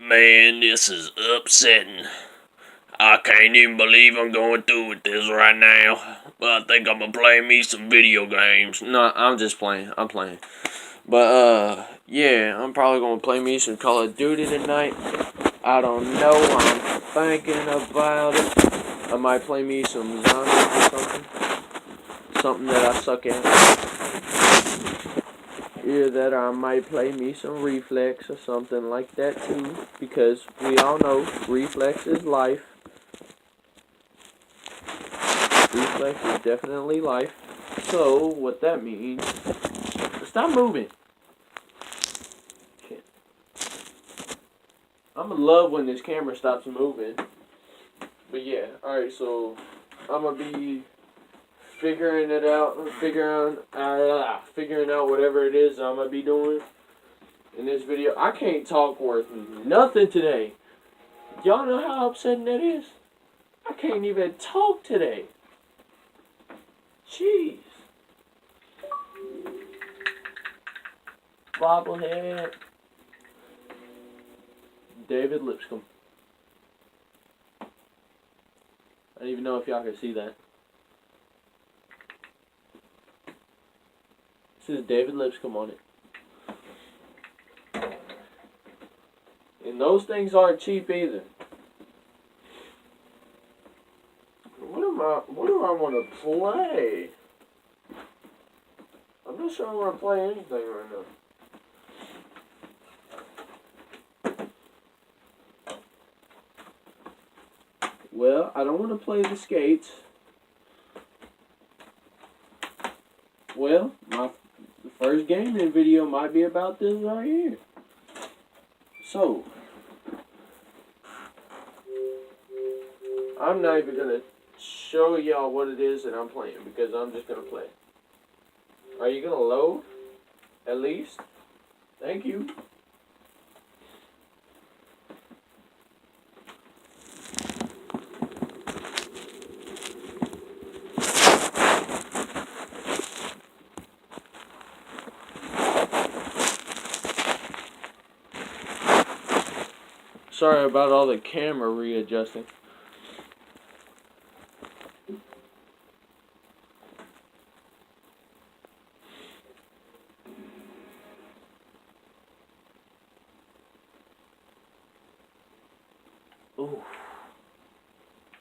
Man, this is upsetting. I can't even believe I'm going through with this right now. But I think I'm gonna play me some video games. No, I'm just playing. I'm playing. But, yeah, I'm probably gonna play me some Call of Duty tonight. I don't know. I'm thinking about it. I might play me some zombies or something. Something that I suck at. Either that or I might play me some Reflex or something like that too. Because we all know Reflex is life. Reflex is definitely life. So, what that means... Stop moving! Shit. I'm in love when this camera stops moving. But yeah, alright, so... I'm gonna be figuring it out, figuring out whatever it is I'm gonna be doing in this video. I can't talk worth nothing today. Y'all know how upsetting that is? I can't even talk today. Jeez. Bobblehead. David Lipscomb. I don't even know if y'all can see that. This is David Lipscomb on it. And those things aren't cheap either. What do I want to play? I'm not sure I want to play anything right now. Well, I don't want to play the skates. Well, my first gaming video might be about this right here. So, I'm not even going to show y'all what it is that I'm playing because I'm just going to play. Are you going to load? At least? Thank you. Sorry about all the camera readjusting. Ooh.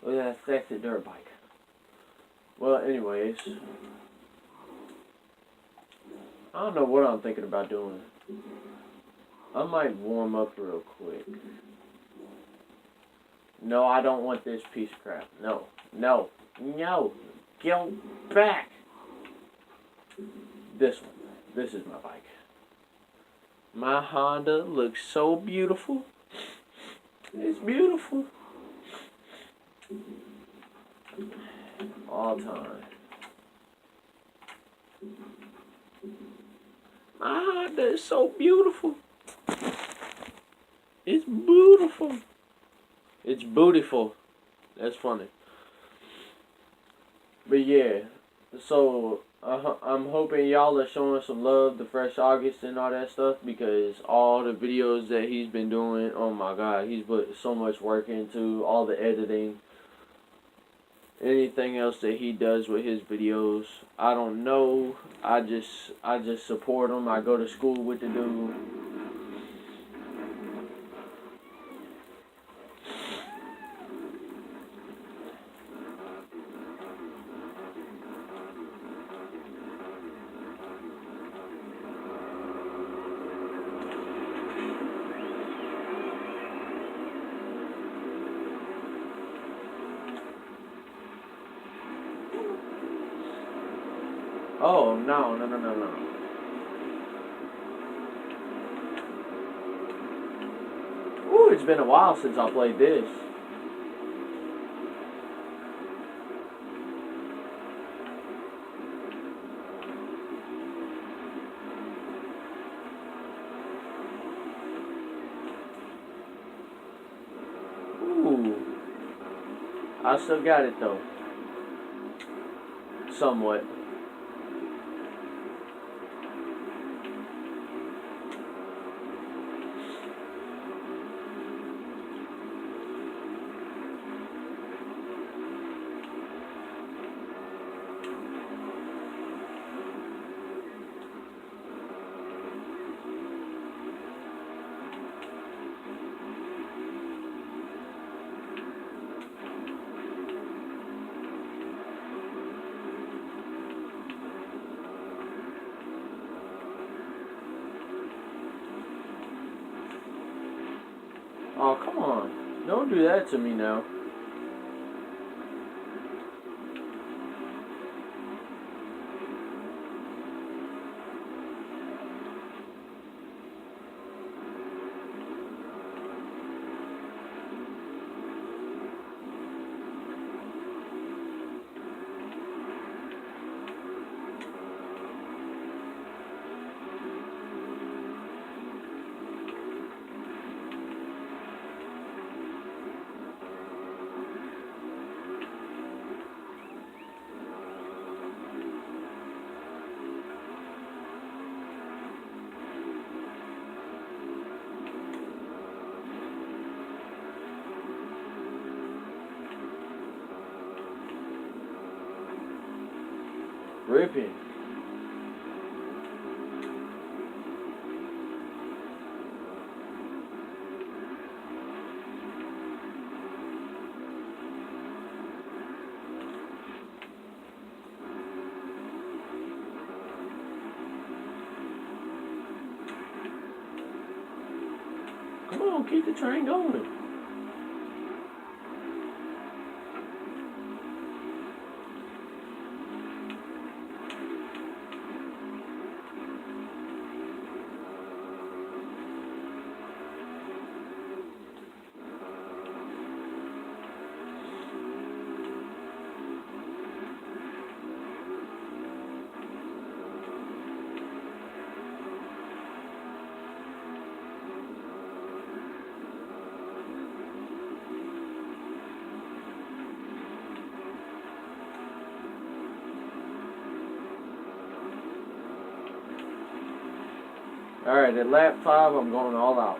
Look at that sexy dirt bike. Well, anyways. I don't know what I'm thinking about doing. I might warm up real quick. No, I don't want this piece of crap. No. No. No. Go back. This one. This is my bike. My Honda looks so beautiful. It's beautiful. All time. My Honda is so beautiful. It's beautiful. It's beautiful. That's funny. But yeah, so I'm hoping y'all are showing some love to Fresh August and all that stuff because all the videos that he's been doing, oh my god, he's put so much work into all the editing. Anything else that he does with his videos, I don't know. I just support him. I go to school with the dude. Oh, no. Ooh, it's been a while since I played this. Ooh. I still got it, though. Somewhat. Oh, come on. Don't do that to me now. Ripping. Come on, keep the train going. Alright, at lap 5, I'm going all out.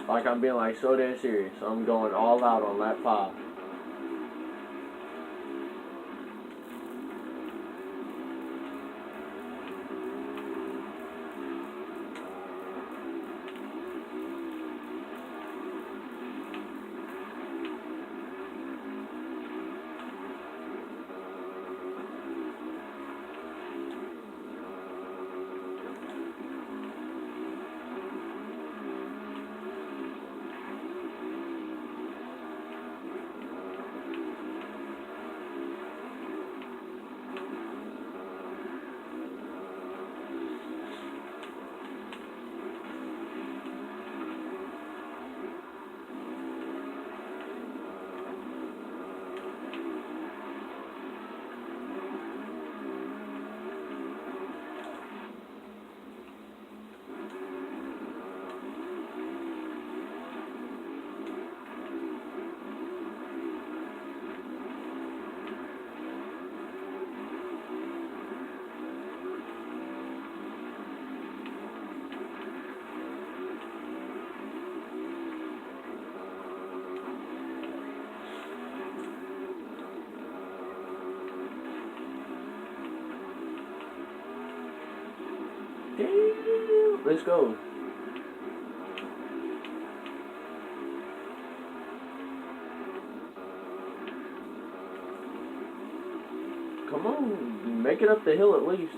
Like I'm being like so damn serious. I'm going all out on lap 5. Damn. Let's go. Come on, make it up the hill at least.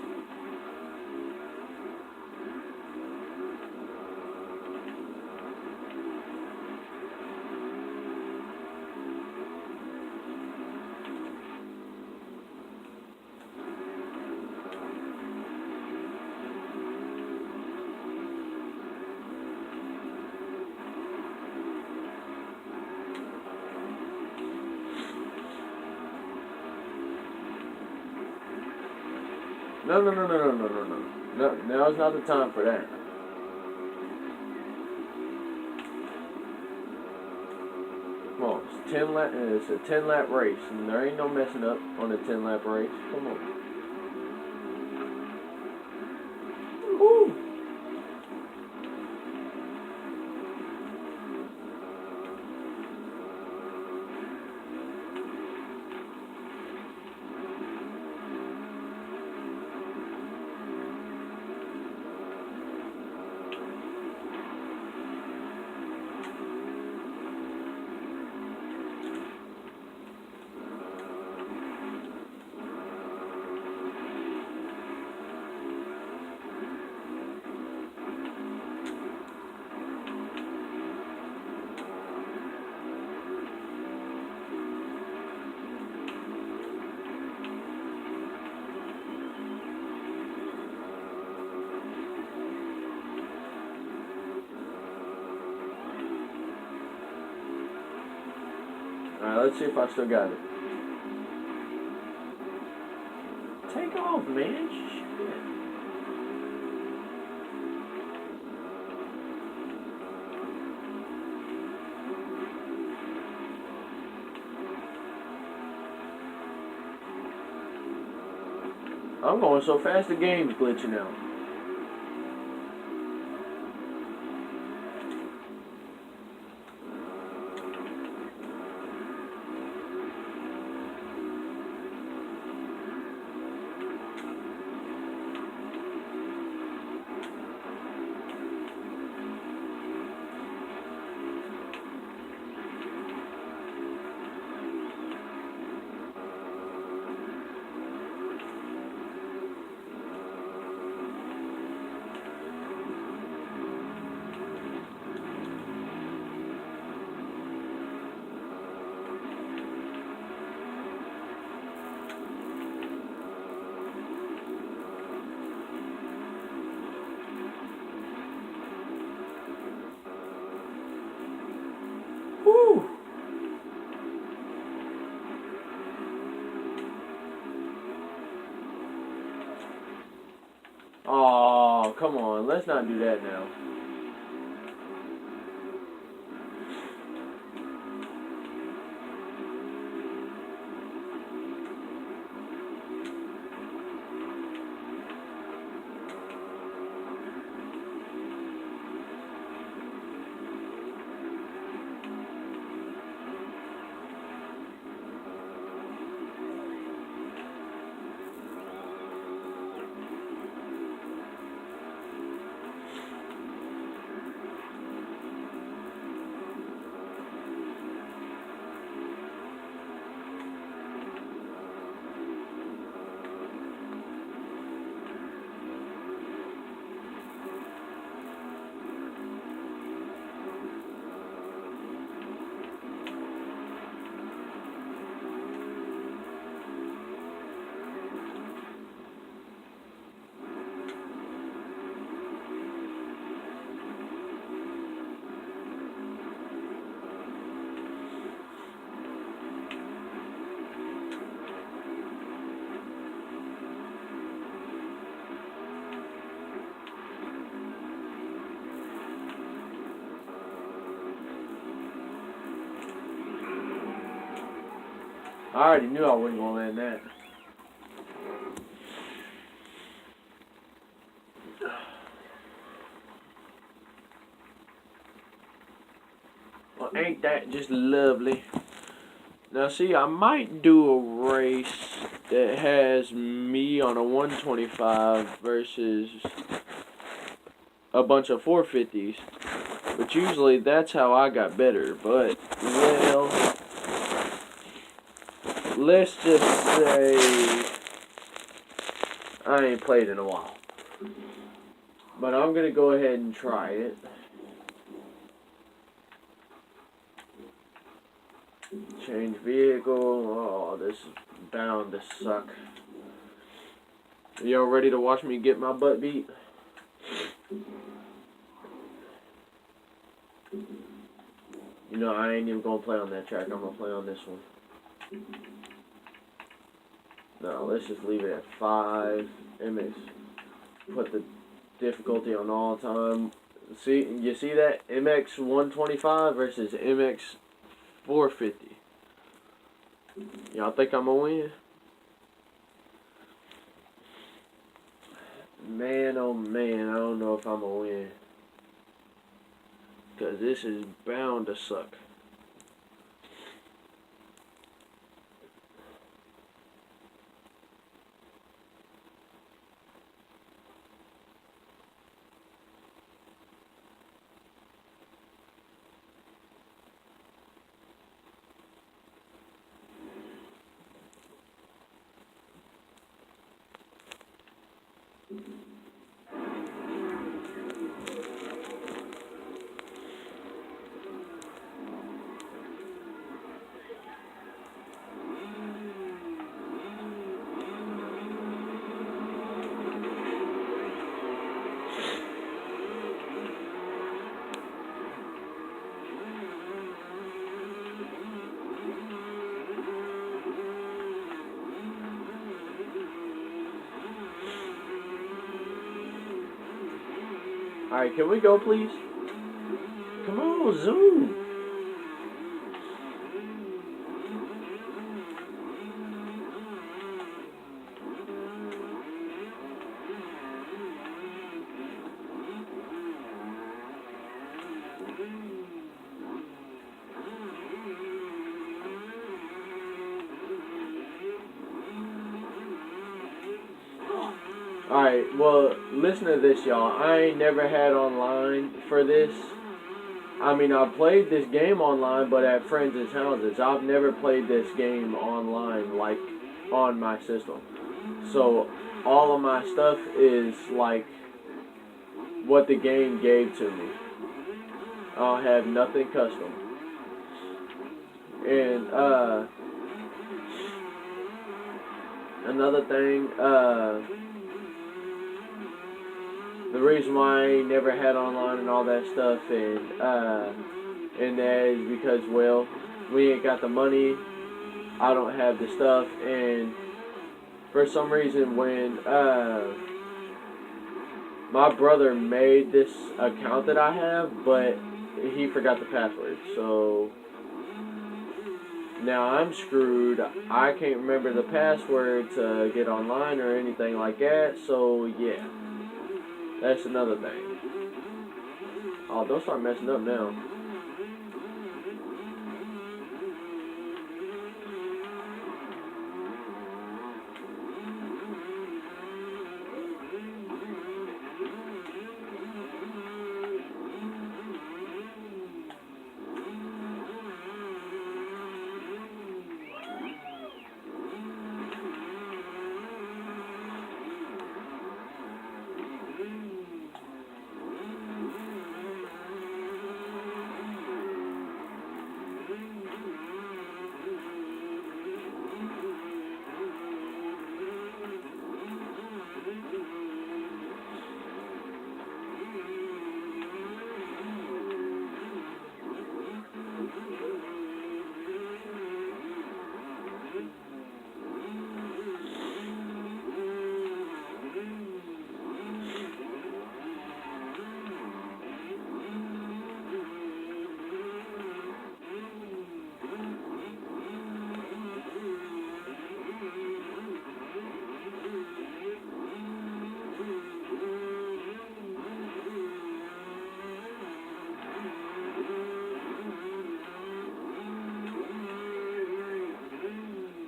No. No, now's not the time for that. Come on, it's a 10 lap race, and there ain't no messing up on a 10 lap race. Come on. Woo! Alright, let's see if I still got it. Take off, man. Shit. I'm going so fast the game's glitching out. Woo! Oh, come on. Let's not do that now. I already knew I wasn't going to land that. Well, ain't that just lovely? Now, see, I might do a race that has me on a 125 versus a bunch of 450s. But usually that's how I got better. But, well, let's just say I ain't played in a while. But I'm going to go ahead and try it. Change vehicle. Oh, this is bound to suck. Y'all ready to watch me get my butt beat? You know, I ain't even going to play on that track. I'm going to play on this one. No, let's just leave it at 5. MX. Put the difficulty on all time. See, you see that? MX 125 versus MX 450. Y'all think I'm going to win? Man, oh man, I don't know if I'm going to win. Because this is bound to suck. Alright, can we go, please? Come on, zoom. Alright, well, listen to this, y'all. I ain't never had online for this. I mean, I've played this game online, but at friends' houses. I've never played this game online, like, on my system. So, all of my stuff is, like, what the game gave to me. I don't have nothing custom. And, another thing, the reason why I never had online and all that stuff, and that is because, well, we ain't got the money, I don't have the stuff, and for some reason when my brother made this account that I have, but he forgot the password, so now I'm screwed. I can't remember the password to get online or anything like that, so yeah. That's another thing. Oh, don't start messing up now.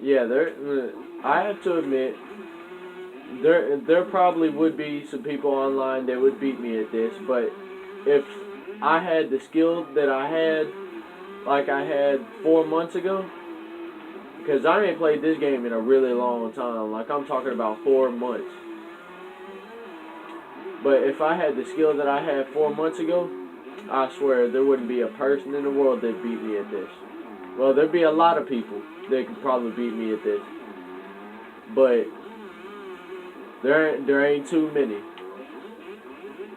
Yeah, I have to admit, there probably would be some people online that would beat me at this, but if I had the skill that I had, like I had 4 months ago, because I ain't played this game in a really long time, like I'm talking about 4 months. But if I had the skill that I had 4 months ago, I swear there wouldn't be a person in the world that beat me at this. Well, there'd be a lot of people that could probably beat me at this, but there ain't too many.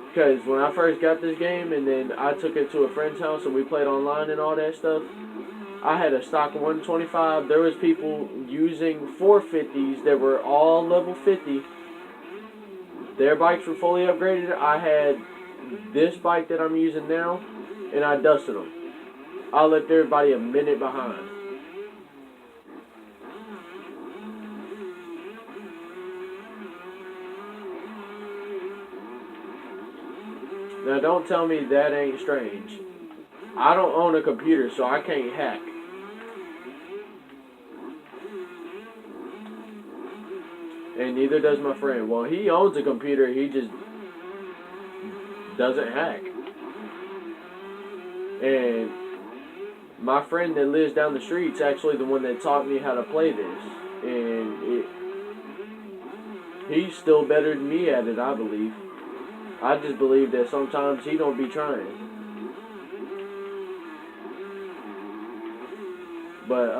Because when I first got this game and then I took it to a friend's house and we played online and all that stuff, I had a stock 125. There was people using 450s that were all level 50. Their bikes were fully upgraded. I had this bike that I'm using now, and I dusted them. I left everybody a minute behind. Now don't tell me that ain't strange. I don't own a computer, so I can't hack. And neither does my friend. Well, he owns a computer, he just doesn't hack. And my friend that lives down the street's actually the one that taught me how to play this. And he's still better than me at it, I believe. I just believe that sometimes he don't be trying. But,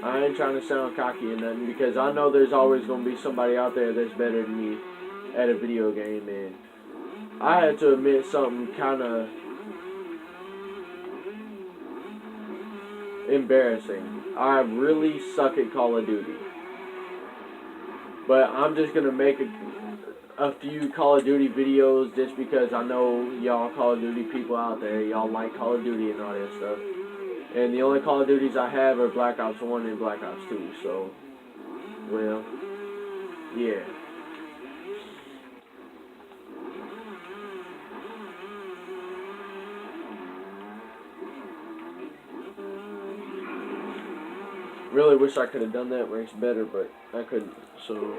I ain't trying to sound cocky or nothing, because I know there's always going to be somebody out there that's better than me at a video game, and I had to admit something kind of embarrassing. I really suck at Call of Duty. But I'm just going to make a few Call of Duty videos just because I know y'all Call of Duty people out there. Y'all like Call of Duty and all that stuff. And the only Call of Duties I have are Black Ops 1 and Black Ops 2. So, well, yeah. Really wish I could have done that race better, but I couldn't. So,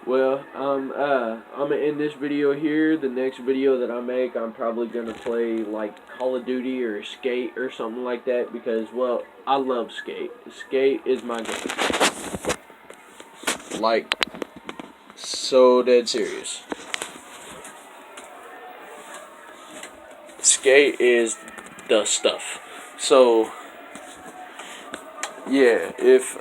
well, I'm gonna end this video here. The next video that I make, I'm probably gonna play like Call of Duty or Skate or something like that because, well, I love Skate. Skate is my game. Like, so dead serious. Skate is the stuff. So, yeah, if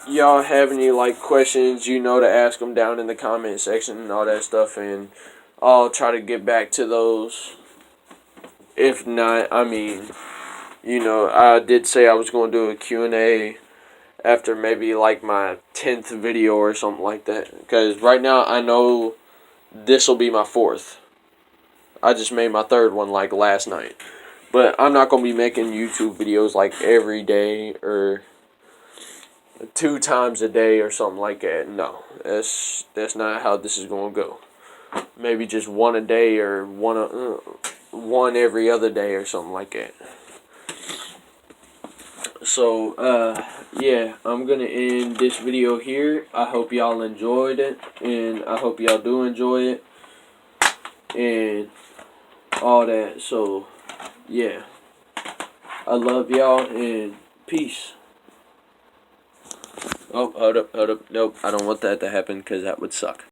y'all have any like questions, you know to ask them down in the comment section and all that stuff, and I'll try to get back to those. If not, I mean, you know, I did say I was going to do a Q&A after maybe like my 10th video or something like that, because right now I know this will be my 4th. I just made my 3rd one like last night. But I'm not going to be making YouTube videos like every day or 2 times a day or something like that. No, that's not how this is going to go. Maybe just one a day or one every other day or something like that. So, yeah, I'm going to end this video here. I hope y'all enjoyed it, and I hope y'all do enjoy it, and all that. So, yeah, I love y'all, and peace. Oh, hold up. Nope, I don't want that to happen because that would suck.